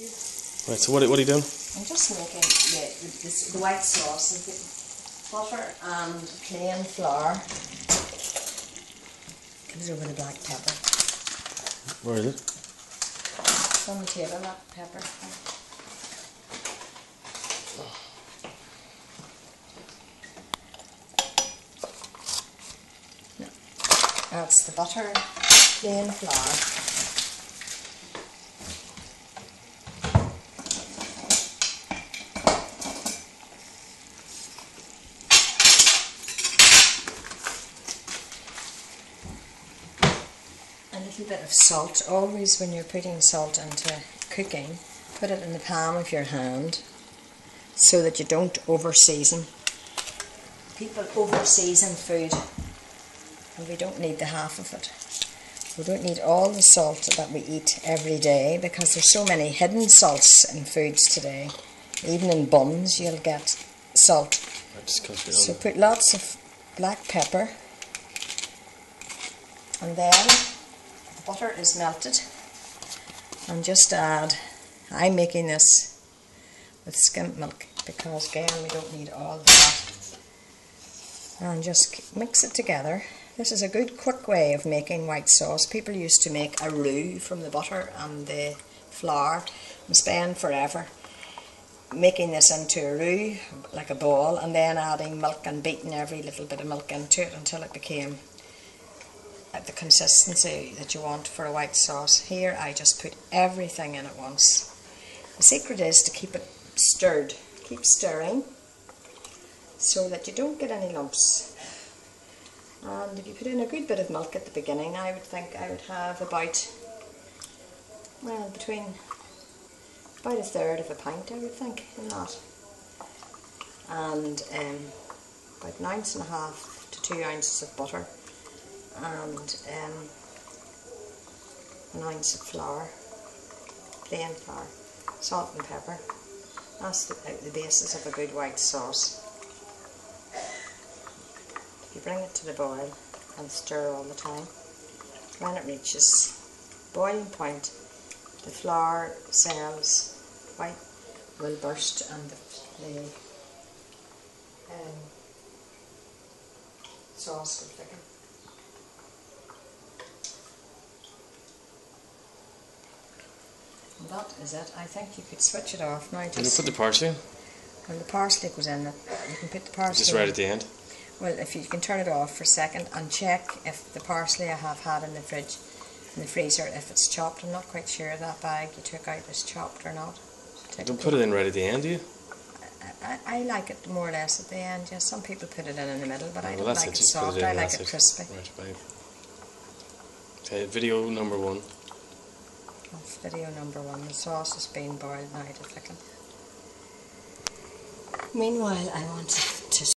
Right, so what are you doing? I'm just making the white sauce with butter and plain flour. Gives over the black pepper. Where is it? It's on the table, that pepper. No. That's the butter, plain flour. A little bit of salt. Always when you're putting salt into cooking, put it in the palm of your hand so that you don't over season. People over season food and we don't need the half of it. We don't need all the salt that we eat every day because there's so many hidden salts in foods today. Even in buns you'll get salt. So put lots of black pepper, and then the butter is melted, and just add, I'm making this with skimmed milk because again we don't need all of that, and just mix it together. This is a good quick way of making white sauce. People used to make a roux from the butter and the flour and spend forever making this into a roux, like a ball, and then adding milk and beating every little bit of milk into it until it became at the consistency that you want for a white sauce. Here I just put everything in at once. The secret is to keep it stirred. Keep stirring so that you don't get any lumps. And if you put in a good bit of milk at the beginning, I would think I would have about, well, between about a third of a pint, I would think, in that. And about 1.5 ounces to 2 ounces of butter, and 1 ounce of flour, plain flour, salt and pepper. That's the basis of a good white sauce. You bring it to the boil and stir all the time. When it reaches boiling point, the flour cells white will burst and the sauce will thicken. And that is it. I think you could switch it off now. Can you put the parsley in? Well, the parsley goes in. You can put the parsley just right at the end? Well, if you can turn it off for a second and check if the parsley I have had in the fridge, in the freezer, if it's chopped. I'm not quite sure that bag you took out is chopped or not. Don't put it in right at the end, do you? I like it more or less at the end. Yes, some people put it in the middle, but I don't like it Just soft. I like it crispy. Right, okay, video number 1. That's video number 1. The sauce has been boiled now to thicken. Meanwhile, I want to